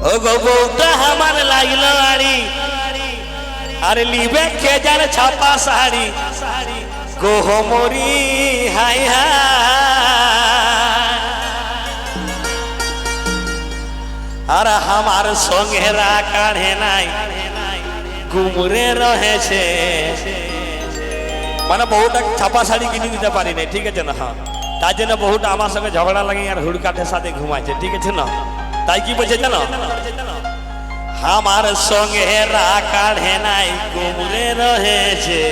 ও গো বউটা আমার লাগলো আড়ি আর লিবে কে জানে ছাপা শাড়ি গোহমরি হাই হাই আর আমার সঙ্গে কাঢ়ে নাই ঘুমরে রয়েছে মানে বহুটা ছাপা শাড়ি কিনে দিতে পারি নাই ঠিক আছে না হ্যাঁ তার জন্য বহুটা আমার সঙ্গে ঝগড়া লাগে আর হুড়কাঠের সাথে ঘুমাইছে ঠিক আছে না তাই কি বলছে জানো আমার সঙ্গে কাঢ়ে নাই ঘুমরে রয়েছে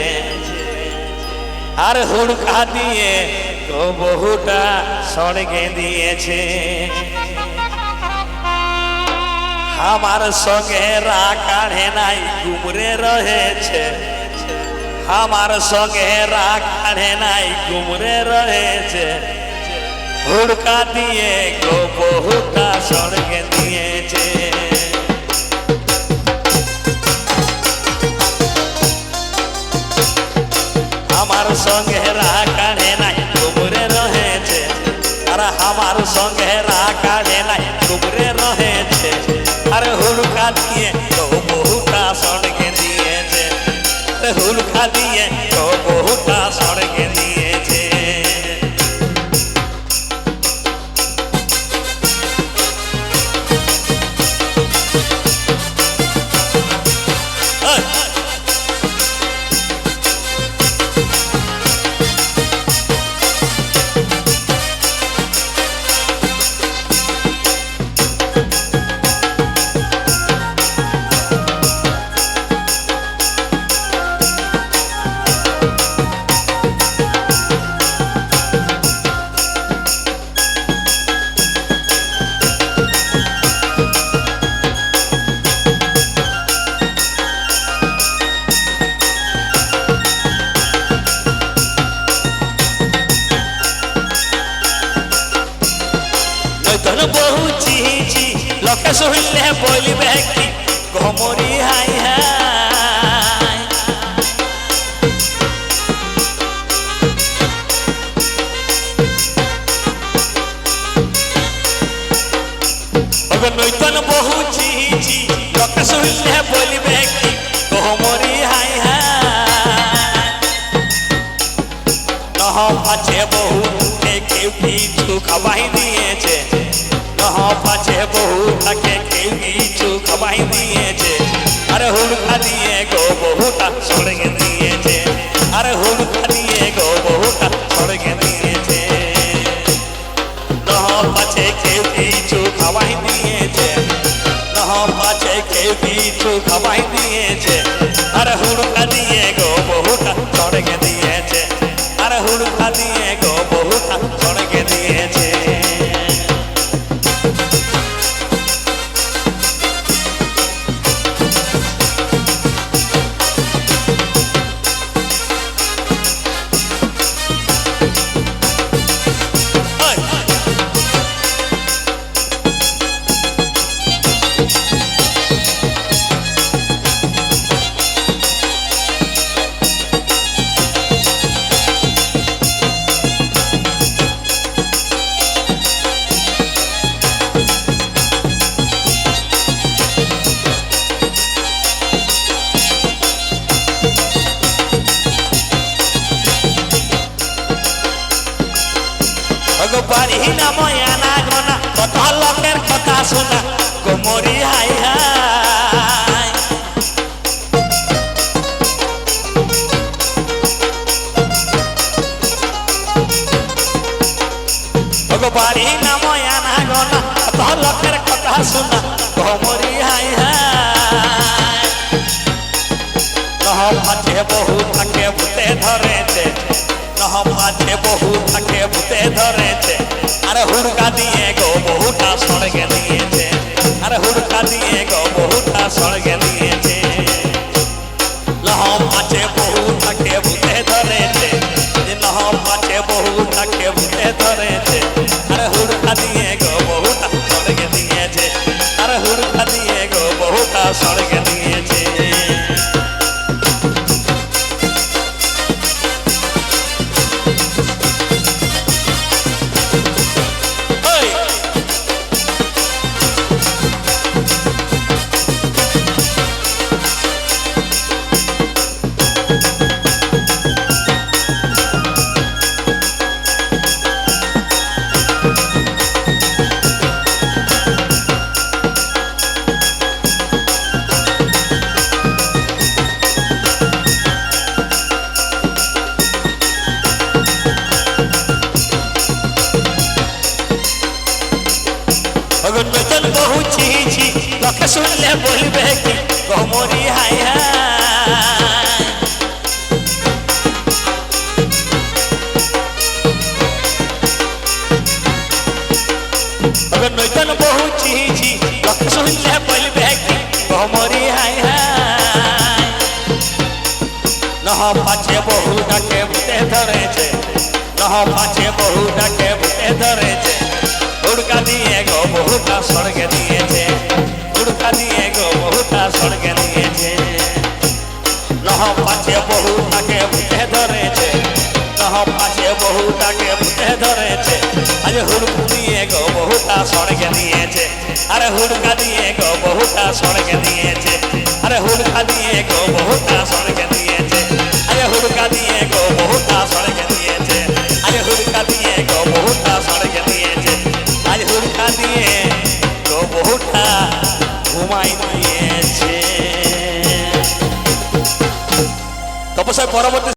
আর হুড়কা দিয়ে তো বহুটা স্বর্গে দিয়েছে আমার সঙ্গে কাঢ়ে নাই ঘুমরে রয়েছে আমার সঙ্গে কাঢ়ে নাই ঘুমরে রয়েছে হুড়কা দিয়ে গো বহুটা স্বর্গে দিয়েছে আমার সঙ্গে কাঢ়ে নাই ঘুমরে রয়েছে আর আমার সঙ্গে কাঢ়ে নাই ঘুমরে রয়েছে আর হুড়কা দিয়ে তো বহুটা স্বর্গে দিয়েছে হুড়কা দিয়ে তো বহুটা স্বর্গে দিয়েছে বহু চিহি লোকে শুনলে বলবে কি ঘমরি হাই হাই নৈতন বহু চিহি লোকে শুনলে বলবে কি ঘমরি হাই হাই নহ আছে বহু কেউ কিছু খাবাই দিয়েছে পাছে বহু তাকে কেউ কিছু খাবাই দিয়েছে আরে হুড়কা দিয়ে গো বহুটা স্বর্গে দিয়েছে আরে হুড়কা দিয়ে গো বহুটা স্বর্গে দিয়েছে নহ পাছে কেউ কিছু খাবাই দিয়েছে নহ পাছে কেউ কিছু খাবাই দিয়েছে আরে হুড়কা দিয়ে গো বহুটা স্বর্গে দিয়েছে আরে হুড়কা দিয়ে গো বহুটা স্বর্গে দিয়েছে পারি না ময়ানা গোনা কত লোকের কথা শোনা গোমরি হাই হাই পারি না ময়ানা গোনা কত লোকের কথা শোনা গোমরি হাই হাই নহ পাছে বহু থাকে ভূতে ধরেছে নহ পাছে বহু থাকে ভূতে ধরেছে আরে হুড়কা দিয়ে গো বহুটা স্বর্গে দিয়েছে আরে হুড়কা দিয়ে গো বহুটা স্বর্গে দিয়েছে নহ পাছে বহু থাকে ভূতে ধরেছে নহ পাছে বহু থাকে ভূতে ধরেছে আরে হুড়কা দিয়ে গো বহুটা স্বর্গে দিয়েছে আরে হুড়কা দিয়ে গো বহুটা স্বর্গে দিয়েছে চিহিছি লোকে শুনলে বলবে কি গমরি হাই হাই নৈতন বহু চিহিছি লোকে শুনলে বলবে কি গমরি হাই হাই নহ পাছে বহু ডাকে ভূতে ধরেছে নহ পাছে বহু ডাকে ভূতে ধরেছে হুড়কা দিয়ে গো বহুটা স্বর্গে দিয়েছে হুড়কা দিয়ে গো বহুটা স্বর্গে দিয়েছে নহ পাছে বহু ডাকে ভূতে ধরেছে নহ পাছে বহু ডাকে ভূতে ধরেছে আজ হুড়কু দিয়ে গো বহুটা স্বর্গে দিয়েছে আরে হুড়কা দিয়ে গো বহুটা স্বর্গে দিয়েছে আরে হুড়কা দিয়ে গো বহুটা স্বর্গে দিয়েছে আরে হুড়কা দিয়ে গো বহুটা স্বর্গে দিয়েছে আরে হুড়কা দিয়ে গো বহুটা স্বর্গে দিয়েছে আজ হুড়কা দিয়ে গো বহুটা ঘুমাই দিয়েছে তপস্যায় পরবর্তী